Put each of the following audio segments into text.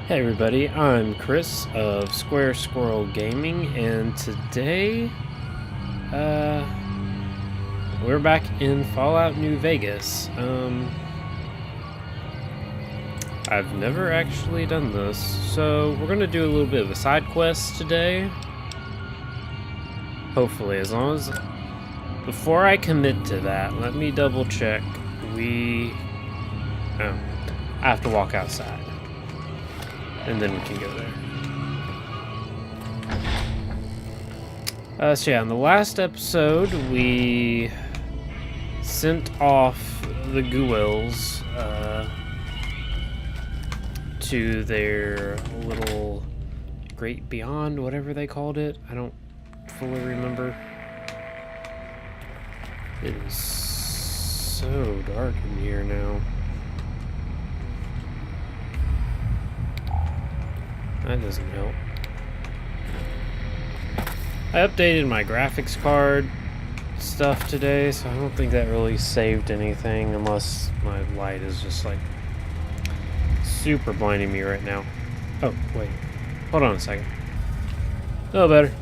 Hey everybody, I'm Chris of Square Squirrel Gaming, and today, we're back in Fallout New Vegas. I've never actually done this, so we're gonna do a little bit of a side quest today. Hopefully, as long as... Before I commit to that, let me double check. I have to walk outside. And then we can go there. So yeah, in the last episode, we sent off the Guels to their little Great Beyond, whatever they called it. I don't fully remember. It is so dark in here now. That doesn't help. I updated my graphics card stuff today, so I don't think that really saved anything unless my light is just like super blinding me right now. Oh, wait. Hold on a second. Oh, better.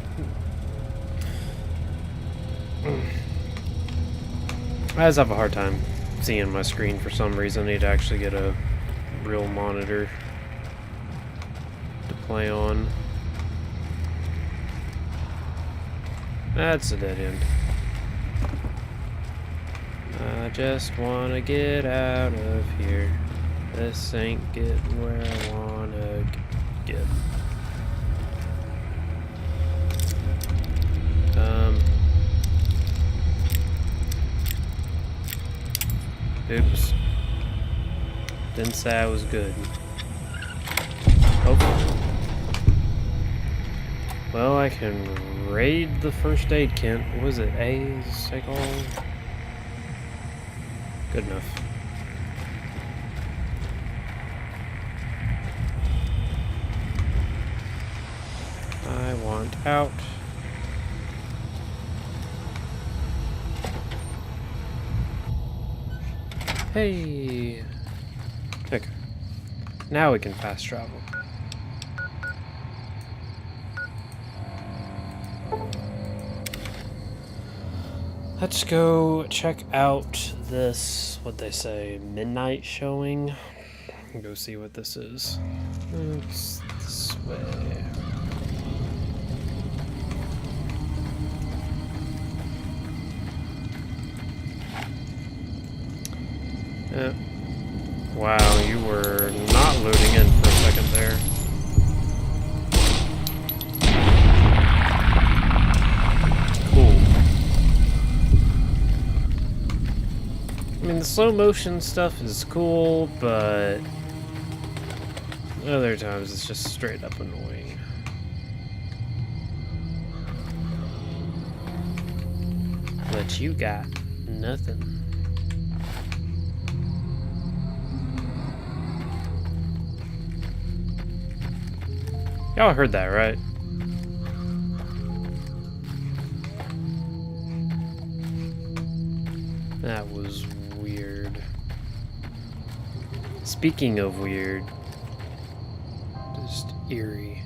I just have a hard time seeing my screen for some reason. I need to actually get a real monitor to play on. That's a dead end. I just wanna get out of here. This ain't getting where I wanna get. Oops. Didn't say I was good. Oh. Well, I can raid the first aid kit. What was it? A's? Take all? Good enough. I want out. Hey! Okay. Now we can fast travel. Let's go check out this, what they say, midnight showing. Go see what this is. It's this way. Wow, you were not loading in for a second there. Cool. I mean, the slow motion stuff is cool, but other times it's just straight up annoying. But you got nothing. Y'all heard that, right? That was weird. Speaking of weird, just eerie.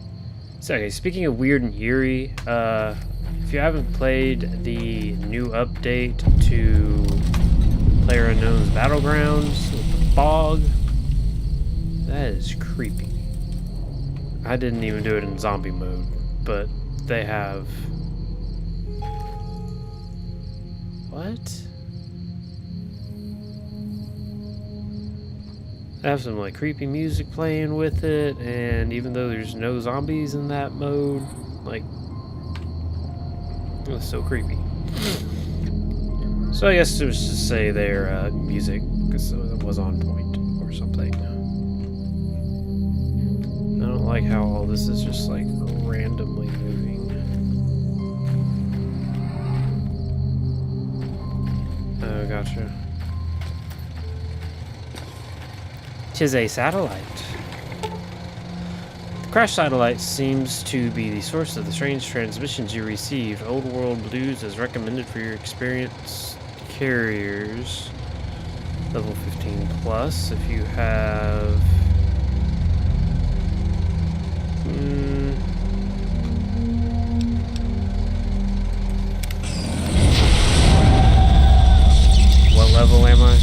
So, okay, speaking of weird and eerie, if you haven't played the new update to PlayerUnknown's Battlegrounds with the fog, that is creepy. I didn't even do it in zombie mode, but they have... What? They have some like creepy music playing with it, and even though there's no zombies in that mode, like, it was so creepy. So I guess it was to say their music was on point or something. I don't like how all this is just like randomly moving. Oh, gotcha. 'Tis a satellite. The crash satellite seems to be the source of the strange transmissions you received. Old World Blues is recommended for your experienced carriers. Level 15 plus. If you have What level am I?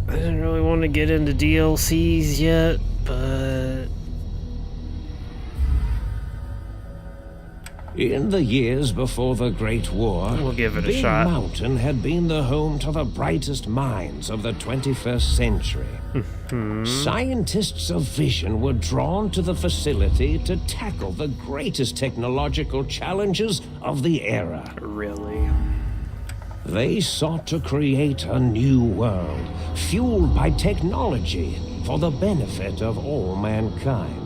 I didn't really want to get into DLCs yet, but... In the years before the Great War, We'll give it a Big shot. Mountain had been the home to the brightest minds of the 21st century. Scientists of vision were drawn to the facility to tackle the greatest technological challenges of the era. Really? They sought to create a new world, fueled by technology for the benefit of all mankind.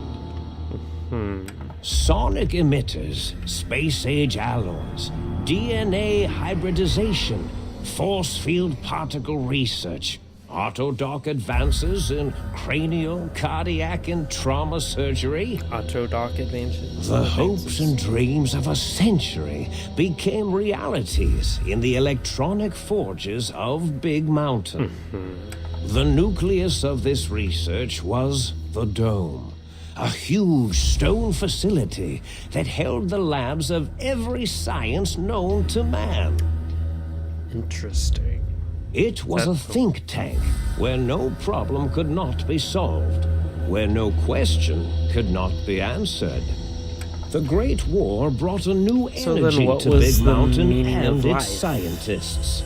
Sonic emitters, space-age alloys, DNA hybridization, force field particle research, autodoc advances in cranial, cardiac, and trauma surgery. Autodoc advances. The hopes and dreams of a century became realities in the electronic forges of Big Mountain. The nucleus of this research was the Dome, a huge stone facility that held the labs of every science known to man. Interesting. It was a think tank where no problem could not be solved, where no question could not be answered. The Great War brought a new So then energy what to was Big the Mountain meaning and of life? its scientists.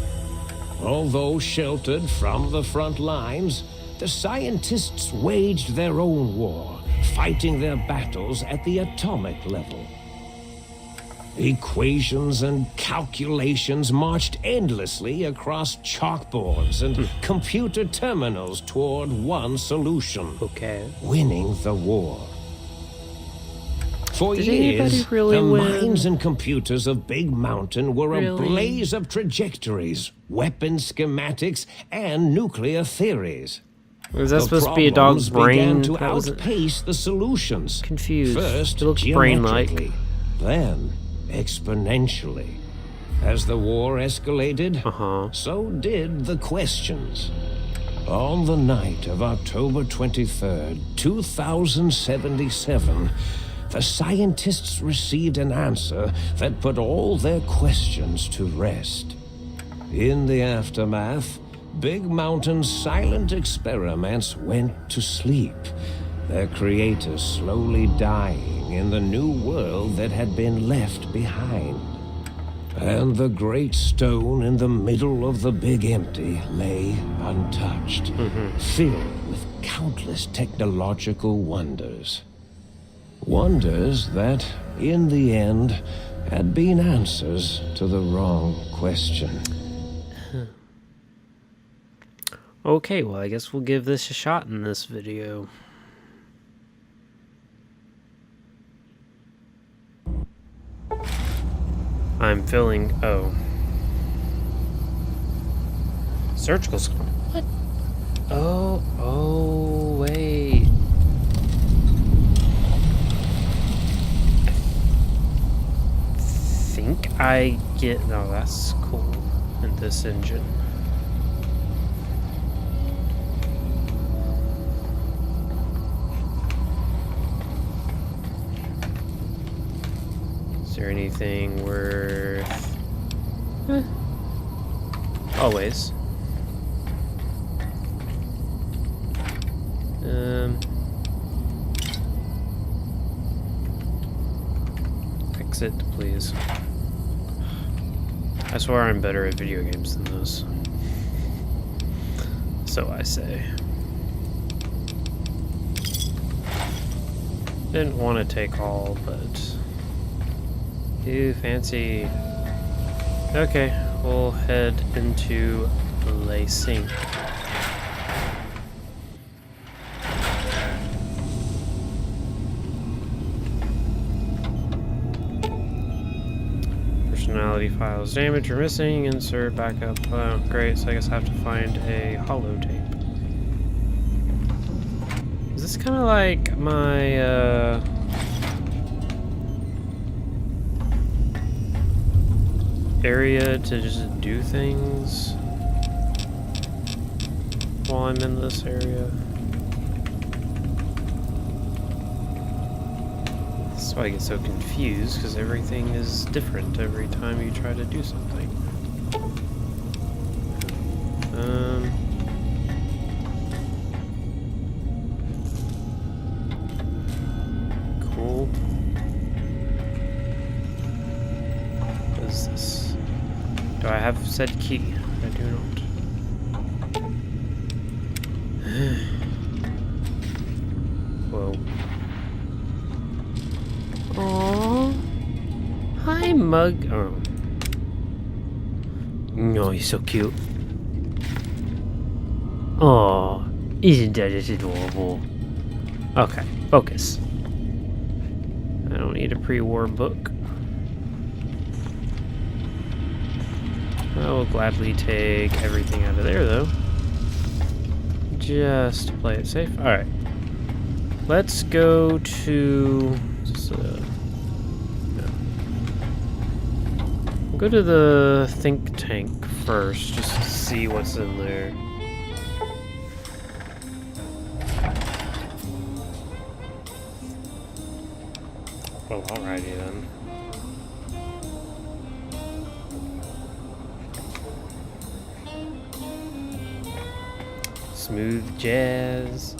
Although sheltered from the front lines, the scientists waged their own war, fighting their battles at the atomic level. Equations and calculations marched endlessly across chalkboards and computer terminals toward one solution: Okay. winning the war. For Did anybody years, really the win? minds and computers of Big Mountain were a Really? blaze of trajectories, weapon schematics, and nuclear theories. Was that The supposed to be a dog's problems began brain? to That was outpace the solutions. confused. First, It looks brain-like. geometrically, then exponentially. As the war escalated, so did the questions. On the night of October 23rd, 2077, the scientists received an answer that put all their questions to rest. In the aftermath, Big Mountain's silent experiments went to sleep, their creators slowly dying in the new world that had been left behind. And the great stone in the middle of the Big Empty lay untouched, filled with countless technological wonders. Wonders that, in the end, had been answers to the wrong question. Okay, well, I guess we'll give this a shot in this video. I'm feeling... Oh. Surgical school. What? Oh, wait. I think I get... No, that's cool. In this engine. Is there anything worth... Always. Exit, please. I swear I'm better at video games than this. So I say. Didn't want to take all, but... Ew, fancy. Okay, we'll head into Le Sink. Personality files damaged or missing. Insert backup. Oh, great. So I guess I have to find a holotape. Is this kind of like my area to just do things? while I'm in this area. That's why I get so confused, because everything is different every time you try to do something. Cool. What is this? Do I have said key? I do not. Whoa. Aww. Hi, Mug. Oh. No, he's so cute. Oh, isn't that just adorable? Okay, focus. I don't need a pre-war book. I will gladly take everything out of there, though. Just to play it safe. Alright. Let's go to... no. We'll go to the think tank first, just to see what's in there. Well, alrighty then. Smooth jazz,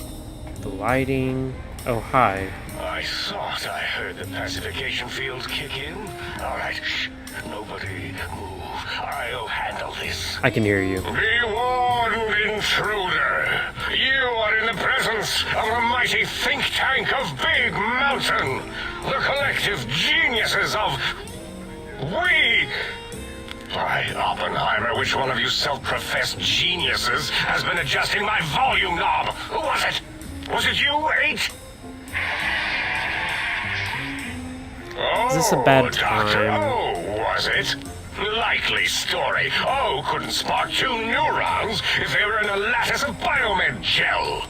the lighting. Oh, hi. I thought I heard the pacification field kick in. All right, shh. Nobody move. I'll handle this. I can hear you. Be warned, intruder. You are in the presence of the mighty think tank of Big Mountain. The collective geniuses of... we... By Oppenheimer, which one of you self-professed geniuses has been adjusting my volume knob? Who was it? Was it you, 8? Is this a bad Dr. time? O, was it? Likely story. O couldn't spark 2 neurons if they were in a lattice of biomed gel.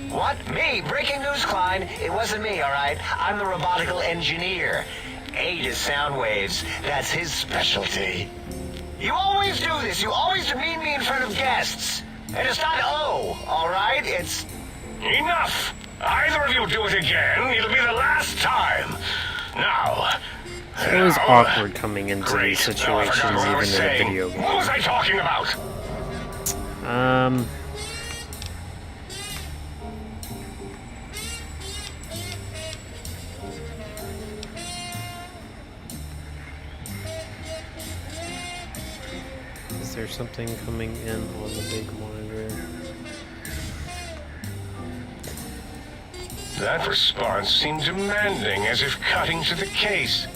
What? Me? Breaking news, Klein. It wasn't me, all right? I'm the robotical engineer. 8 is sound waves. That's his specialty. You always do this. You always demean me in front of guests. And it's not O, all right? It's... Enough! Either of you do it again, it'll be the last time. Now... It's always awkward coming into Great. these Now I situations, forgot what I even was in a saying. video game. What was I talking about? Is there something coming in on the big monitor? That response seemed demanding, as if cutting to the case.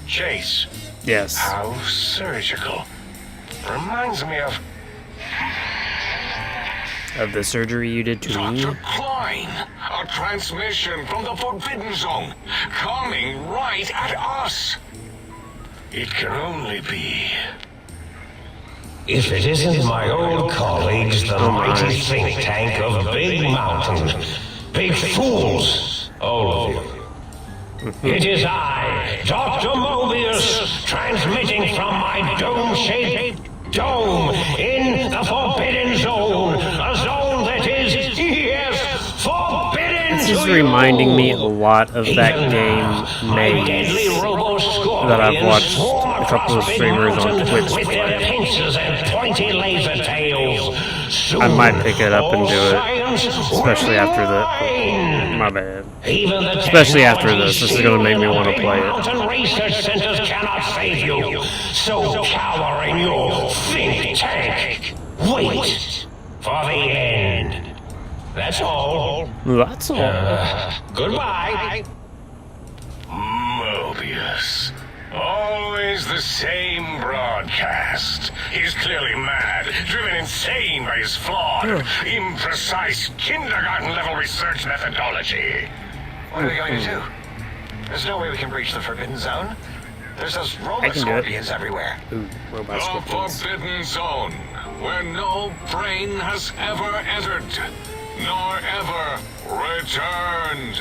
Chase. Yes. How surgical. Reminds me of Of the surgery you did to me? Dr. Klein. A transmission from the Forbidden Zone, coming right at us. It can only be... If it isn't my old colleagues, the mighty think tank of Big Mountain. Big fools, all of you. It is I, Dr. Mobius, transmitting from my dome-shaped dome in the Forbidden Zone. A zone that is, yes, forbidden This to is you. reminding me a lot of that Even now, game, my Maze, deadly robo-scorpions that I've watched swarm a couple of across Big streamers on Mountain Twitch with their play. pincers and pointy laser tails. I might pick it up and do it, Science especially will after the... reign. My bad. Even the Especially after technology this is gonna make me shield wanna of Big play it. Mountain research centers cannot save you. So cower in your think tank. Wait for the end. That's all. That's all. Goodbye. Mobius. Always the same broadcast. He's clearly mad, driven insane by his flawed, imprecise, kindergarten-level research methodology. What are we going to do? There's no way we can breach the Forbidden Zone. There's those I robot can do it. scorpions everywhere. Ooh, robot The scorpions. Forbidden Zone, where no brain has ever entered, nor ever returned.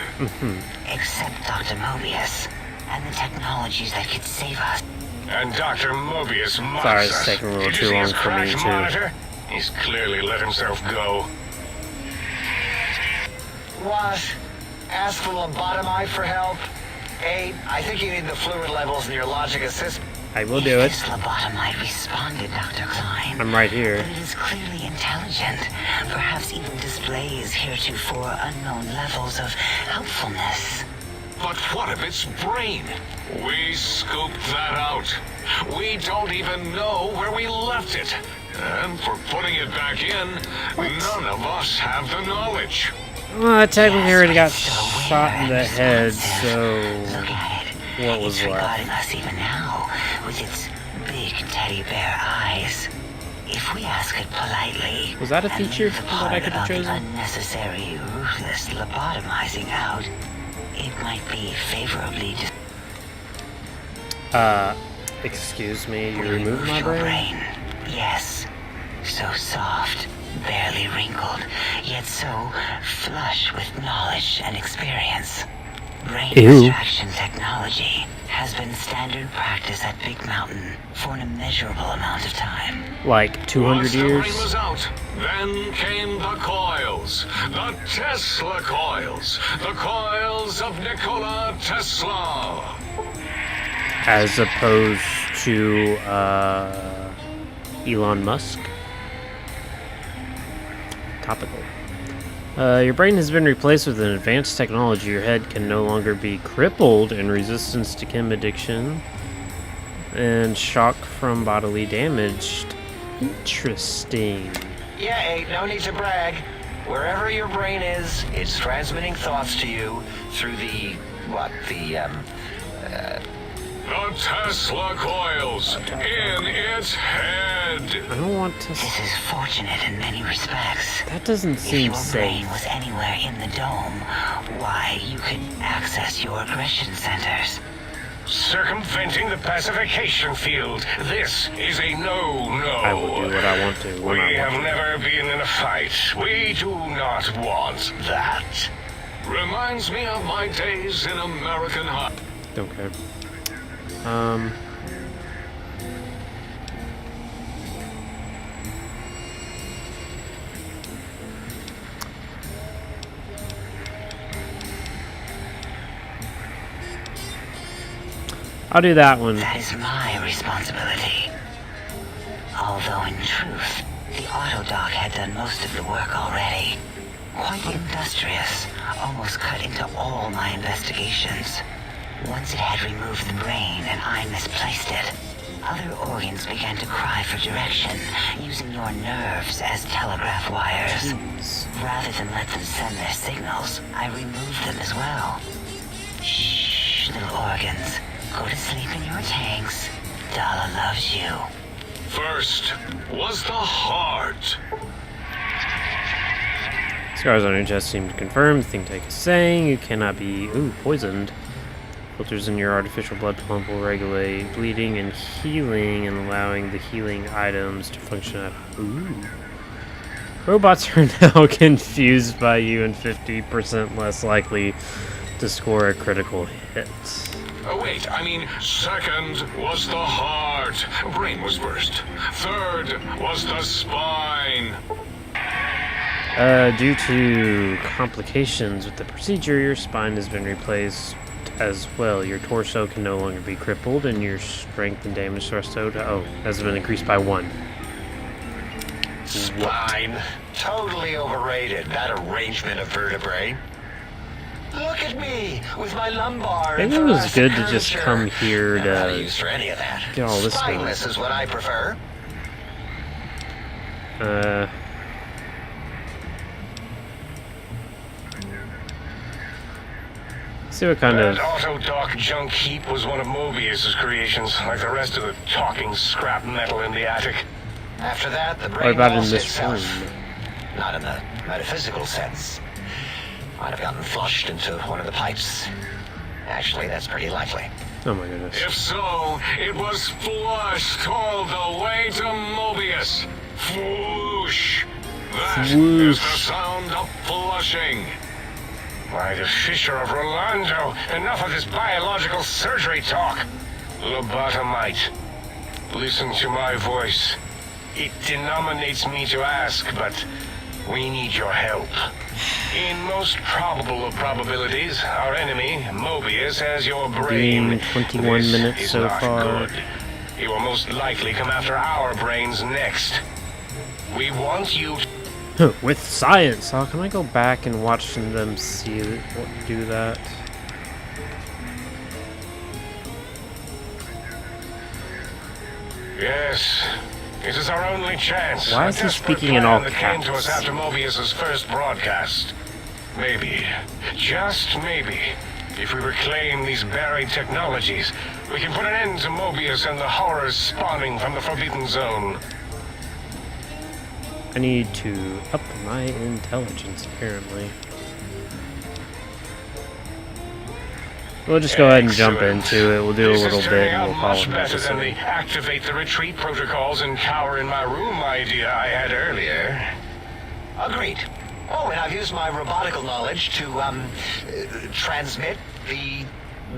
Except Dr. Mobius and the technologies that could save us. And Dr. Mobius mocks Sorry, it's us. taking a little Did you too see long his for me crash to monitor? He's clearly let himself go. What? Ask the lobotomite for help? Abe, I think you need the fluid levels in your logic assist. I will do it. This lobotomite responded, Dr. Klein. I'm right here. But it is clearly intelligent. Perhaps even displays heretofore unknown levels of helpfulness. But what of its brain? We scooped that out. We don't even know where we left it. And for putting it back in, none of us have the knowledge. Well, I technically already got So shot in aware the and head, responsive. so... Look at it. what was it's left? regarding us even now, with its big teddy bear eyes. If we ask it politely, Was that a and feature leave the that I part could have about the chosen? unnecessary, ruthless lobotomizing out, it might be favorably Excuse me, you We removed my your brain? Yes. So soft, barely wrinkled, yet so flush with knowledge and experience. Brain Ew. extraction technology has been standard practice at Big Mountain for an immeasurable amount of time. Like 200 Once the brain years? was out, then came the coils. The Tesla coils. The coils of Nikola Tesla. As opposed to, Elon Musk? Topical. Your brain has been replaced with an advanced technology. Your head can no longer be crippled in resistance to chem addiction and shock from bodily damage. Interesting. Yeah, Abe, no need to brag. Wherever your brain is, it's transmitting thoughts to you through the The Tesla coils in its head. I don't want to... This is fortunate in many respects. That doesn't If seem your brain safe. was anywhere in the dome, why, you could access your aggression centers. Circumventing the pacification field. This is a no-no. I will do what I want to when We I have want never been in a fight. We do not want that. Reminds me of my days in American High. to. Okay. I'll do that one. That is my responsibility. Although in truth, the Autodoc had done most of the work already. Quite industrious, almost cut into all my investigations. Once it had removed the brain and I misplaced it, other organs began to cry for direction, using your nerves as telegraph wires. Jeez. Rather than let them send their signals, I removed them as well. Shh, little organs. Go to sleep in your tanks. Dala loves you. First was the heart. Scars on your chest seem to confirm the think tank is saying you cannot be poisoned. Filters in your artificial blood pump will regulate bleeding and healing and allowing the healing items to function at Robots are now confused by you and 50% less likely to score a critical hit. Oh, wait, I mean, second was the heart. Brain was first. Third was the spine. Due to complications with the procedure, your spine has been replaced as well. Your torso can no longer be crippled, and your strength and damage threshold has been increased by 1. spine. Totally overrated, that arrangement of vertebrae. Look at me, with my lumbar and Maybe it was thoracic good to just curvature. come here I'm not to used for any of that. get all this Spineless is what I prefer. See what kind of... That Autodoc junk heap was one of Mobius's creations, like the rest of the talking scrap metal in the attic. After that, the What brain about in lost this itself. room? Not in the metaphysical sense. Might have gotten flushed into one of the pipes. Actually, that's pretty likely. Oh my goodness. If so, it was flushed all the way to Mobius. Flush. That is the Swoosh. sound of flushing. By the Fisher of Rolando, enough of this biological surgery talk. Lobotomite, listen to my voice. It denominates me to ask, but we need your help. In most probable of probabilities, our enemy, Mobius, has your brain. Doing 21 This minutes is so not far. good. He will most likely come after our brains next. We want you to... With science. Oh, can I go back and watch them do that? Yes, it is our only chance. Why A is he desperate speaking in all plan that came to us caps? after Mobius's first broadcast. Maybe, just maybe, if we reclaim these buried technologies, we can put an end to Mobius and the horrors spawning from the Forbidden Zone. I need to up my intelligence, apparently. We'll just go ahead and jump Excellent. into it. We'll do a This little is bit turning and out we'll call much it an better than the episode. activate the retreat protocols and cower in my room idea I had earlier. Agreed. Oh, and I've used my robotical knowledge to, transmit the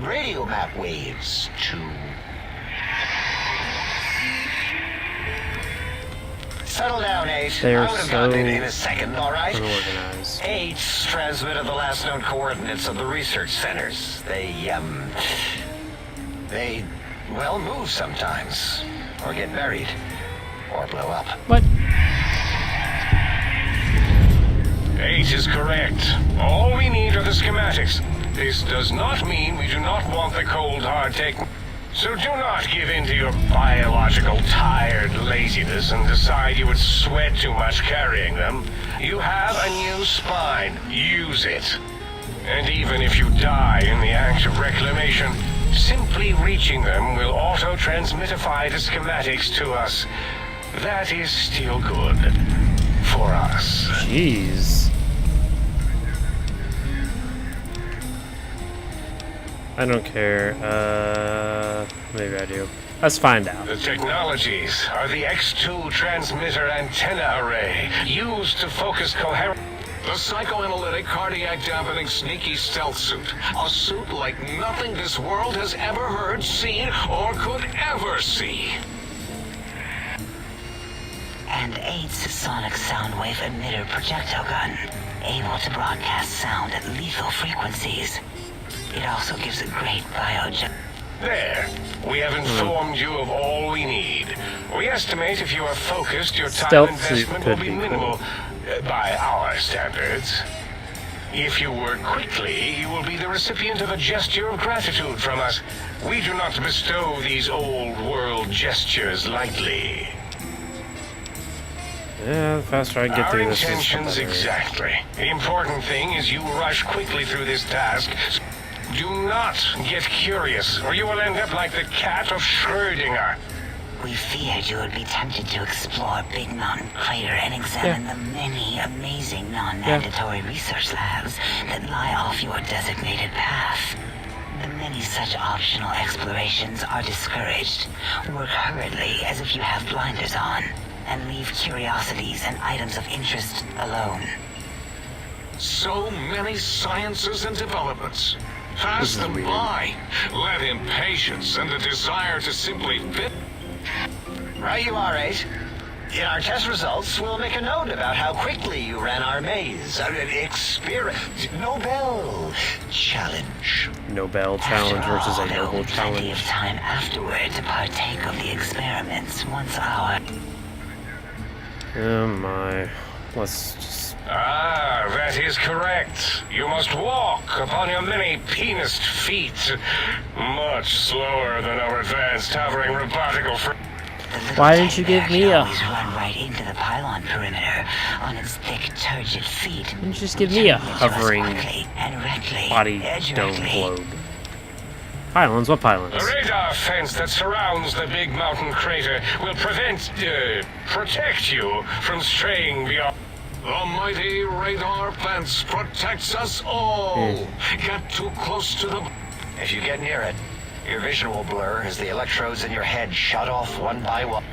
radio map waves to... Settle down, 8. They are I would have gotten it so in a second, all right? Unorganized. 8's transmitted the last known coordinates of the research centers. They, well, move sometimes. Or get buried. Or blow up. What? 8 is correct. All we need are the schematics. This does not mean we do not want the cold hard technique. So do not give in to your biological tired laziness and decide you would sweat too much carrying them. You have a new spine. Use it. And even if you die in the act of reclamation, simply reaching them will auto-transmitify the schematics to us. That is still good. For us. Jeez. I don't care. Maybe I do. Let's find out. The technologies are the X2 transmitter antenna array used to focus coherent. The psychoanalytic, cardiac dampening, sneaky stealth suit. A suit like nothing this world has ever heard, seen, or could ever see. And 8's sonic sound wave emitter projectile gun, able to broadcast sound at lethal frequencies. It also gives a great There. We have informed you of all we need. We estimate if you are focused, your time Stealth suit investment will could be be minimal by our standards. If you work quickly, you will be the recipient of a gesture of gratitude from us. We do not bestow these old world gestures lightly. Yeah, the faster I get Our through this, the intentions better. exactly. The important thing is you rush quickly through this task. Do not get curious, or you will end up like the cat of Schrödinger. We feared you would be tempted to explore Big Mountain Crater and examine the many amazing non-mandatory research labs that lie off your designated path. The many such optional explorations are discouraged. Work hurriedly as if you have blinders on, and leave curiosities and items of interest alone. So many sciences and developments. Pass them by. Let impatience and the desire to simply fit. Right you are, 8. In our test results, we'll make a note about how quickly you ran our maze. Nobel challenge. Nobel challenge versus a After all, Nobel there will be plenty of challenge. time afterward to partake of the experiments once our... Oh my. Let's just... Ah, that is correct. You must walk upon your many penised feet. Much slower than our advanced hovering robotical Why didn't you give me a... always run right into the pylon perimeter on its thick, turgid feet. Didn't you just give me a Returning to us hovering quickly and rectly, body dome directly. globe? Pylons? What pylons? The radar fence that surrounds the Big Mountain Crater will protect you from straying beyond. The mighty radar fence protects us all. Get too close to the... If you get near it, your vision will blur as the electrodes in your head shut off one by one.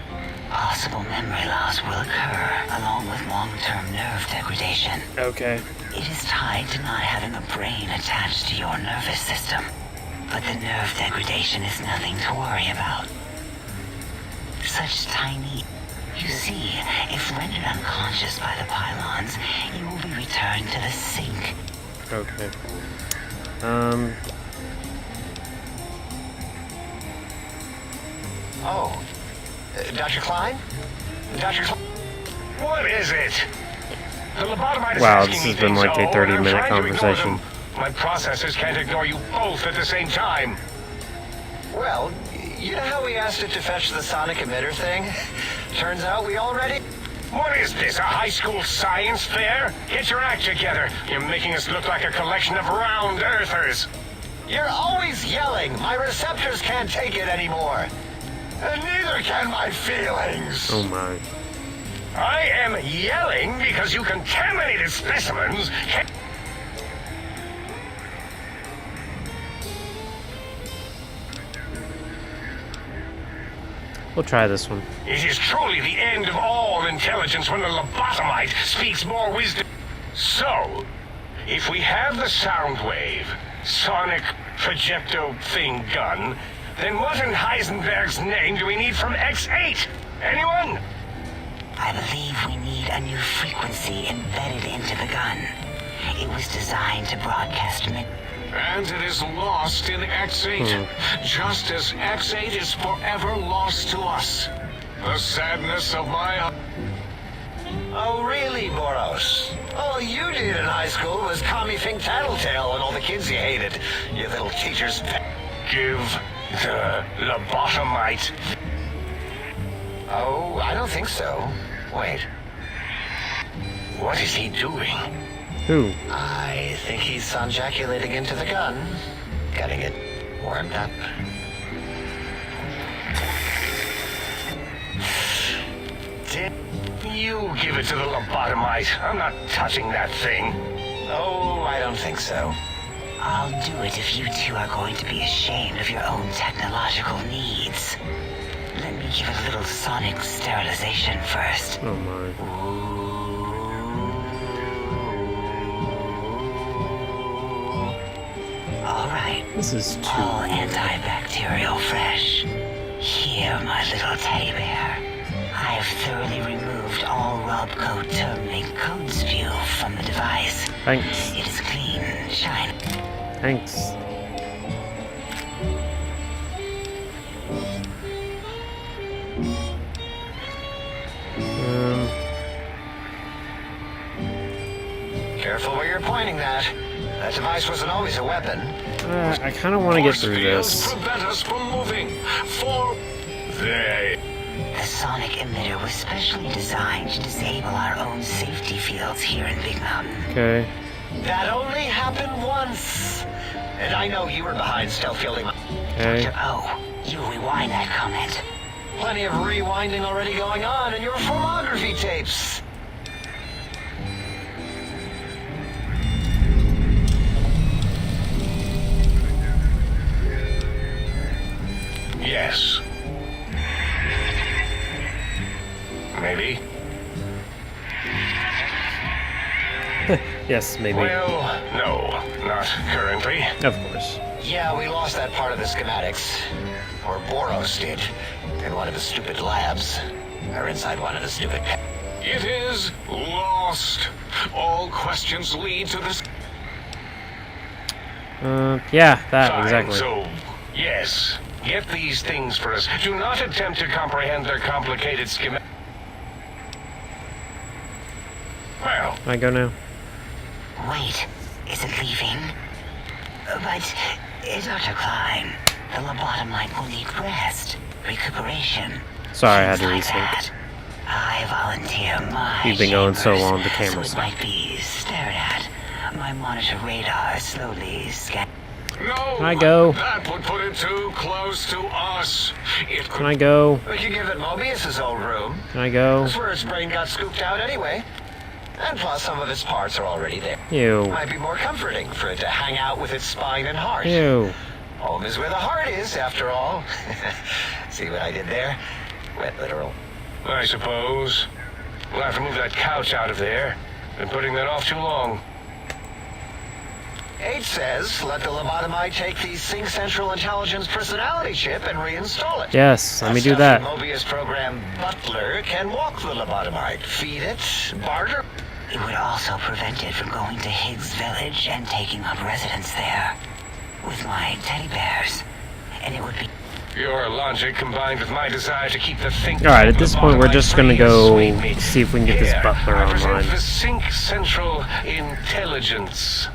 Possible memory loss will occur, along with long-term nerve degradation. Okay. It is tied to not having a brain attached to your nervous system. But the nerve degradation is nothing to worry about. Such tiny You see, if rendered unconscious by the pylons, you will be returned to the sink. Okay. Oh. Dr. Klein? Dr. Klein? What is it? The lobotomite is Wow, asking this me has been things, like a and 30-minute I'm trying to ignore conversation. them. My processors can't ignore you both at the same time. Well, you know how we asked it to fetch the sonic emitter thing? Turns out we already... What is this, a high school science fair? Get your act together. You're making us look like a collection of round earthers. You're always yelling. My receptors can't take it anymore. And neither can my feelings. Oh my. I am yelling because you contaminated specimens We'll try this one. It is truly the end of all intelligence when the lobotomite speaks more wisdom. So, if we have the sound wave, sonic projecto thing gun, then what in Heisenberg's name do we need from X8? Anyone? I believe we need a new frequency embedded into the gun. It was designed to broadcast And it is lost in X8, just as X8 is forever lost to us. The sadness of my... Oh, really, Boros? All you did in high school was call me Fink Tattletale and all the kids you hated. You little teacher's pet. Give the lobotomite. Oh, I don't think so. Wait. What is he doing? Who? I think he's sonjaculating into the gun. Getting it warmed up. Did you give it to the lobotomite? I'm not touching that thing. Oh, I don't think so. I'll do it if you two are going to be ashamed of your own technological needs. Let me give a little sonic sterilization first. Oh my. All right. This is too... All antibacterial fresh. Here, my little teddy bear. I have thoroughly removed all Robco terminate code spew from the device. Thanks. It is clean, shiny. Thanks. Careful where you're pointing that. That device wasn't always a weapon. I kind of want to get Force through fields this. prevent us from moving. The sonic emitter was specially designed to disable our own safety fields here in Big Mountain. Okay. That only happened once. And I know you were behind stealth fielding. Okay. Dr. O, you rewind that comment. Plenty of rewinding already going on in your filmography tapes. Yes. Maybe. Yes, maybe. Well, no, not currently. Of course. Yeah, we lost that part of the schematics. Or Boros did. In one of the stupid labs. Or inside one of the stupid... It is lost. All questions lead to this. Yeah, that, Fine, exactly. So, yes. Get these things for us. Do not attempt to comprehend their complicated schematics. Well, Can I go now? Wait, is it leaving? But, Dr. Klein, the lobotomite will need rest, recuperation. Sorry, I had to things like resync. that. I volunteer my You've been going so chambers, long, the camera's so it might be stared at. My monitor radar slowly scan. No. Can I go? That would put it too close to us. It Can could. I go? We could give it Mobius's old room. Can I go? That's where its brain got scooped out anyway. And plus, some of its parts are already there. Ew. Might be more comforting for it to hang out with its spine and heart. Ew. Home is where the heart is, after all. See what I did there? Wet literal. I suppose. We'll have to move that couch out of there. Been putting that off too long. H says let the lobotomite take the Sync Central Intelligence personality chip and reinstall it. Yes, let me do that. Mobius program Butler can walk the lobotomite, feed it, barter. It would also prevent it from going to Higgs Village and taking up residence there with my teddy bears. And it would be... Your logic combined with my desire to keep the think. Alright, at this point, we're just gonna go see if we can get this Here, Butler I present online. the Sync Central Intelligence.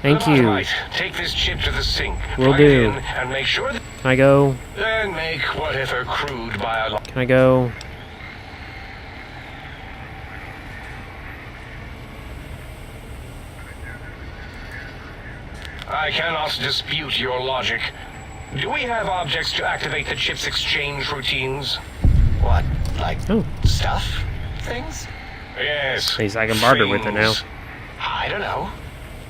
Thank you. Lobotomite, take this chip to the Sync. Will plug it do. in, and make sure that... Can I go? Then make whatever crude biological... Can I go? I cannot dispute your logic. Do we have objects to activate the chip's exchange routines? What, like Oh, stuff? Things? Yes. at least I can barter with it now. things. I don't know.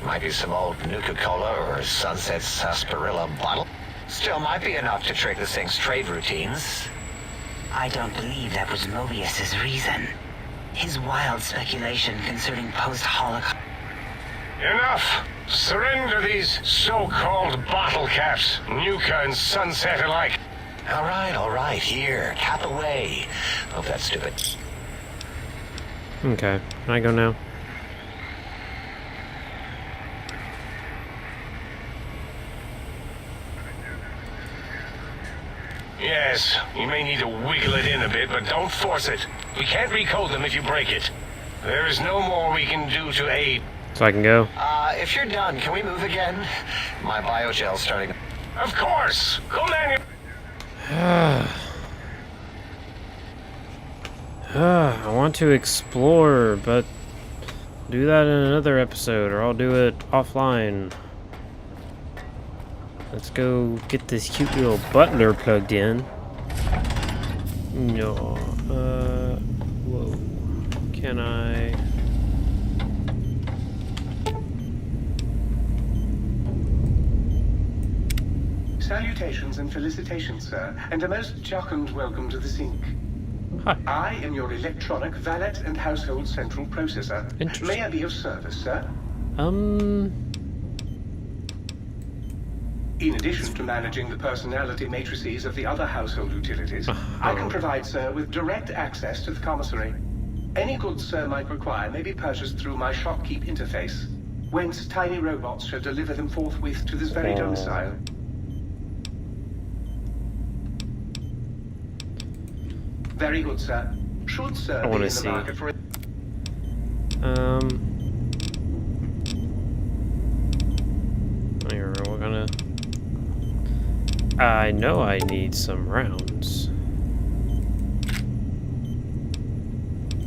Might be some old Nuka-Cola or Sunset Sarsaparilla bottle. Still might be enough to trick the Sync's trade routines. I don't believe that was Mobius's reason. His wild speculation concerning post-Holocaust... Enough! Surrender these so-called bottle caps, Nuka and Sunset alike. All right, here, cap away. Hope that's stupid. Okay, can I go now? Yes, you may need to wiggle it in a bit, but don't force it. We can't recode them if you break it. There is no more we can do to aid. So I can go? If you're done, can we move again? My biogel's starting... Of course! Go down. I want to explore, but do that in another episode, or I'll do it offline. Let's go get this cute little Butler plugged in. No, whoa. Can I? Salutations and felicitations, sir, and a most jocund welcome to the Sync. Hi. I am your electronic valet and household central processor. Interesting. May I be of service, sir? In addition to managing the personality matrices of the other household utilities, I can provide, sir, with direct access to the commissary. Any goods sir might require may be purchased through my shopkeep interface, whence tiny robots shall deliver them forthwith to this very domicile. Very good, sir. Should, sir, I be wanna in the see. market for... Here, we're gonna... I know I need some rounds.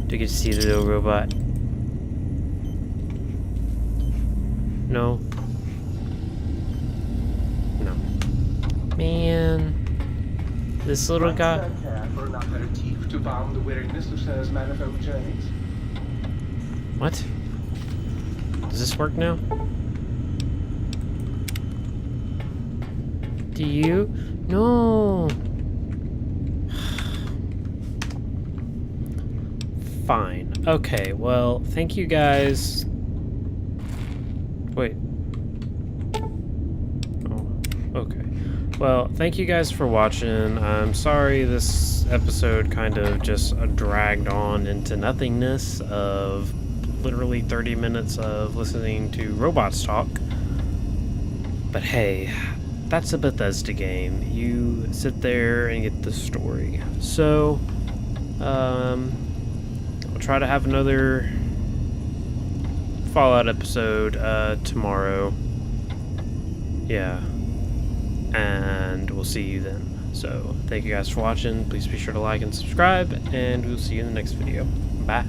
Do you get to see the little robot? No. No. Man. This little guy... Might sir care for an aperitif to balm the weariness of sir's manifold journeys? What? Does this work now? Do you? No. Fine. Okay, well, thank you guys. Wait. Oh, okay. Well, thank you guys for watching. I'm sorry this episode kind of just dragged on into nothingness of literally 30 minutes of listening to robots talk. But hey, that's a Bethesda game. You sit there and get the story. So, I'll try to have another Fallout episode tomorrow. Yeah. And we'll see you then. So, thank you guys for watching. Please be sure to like and subscribe, and we'll see you in the next video. Bye.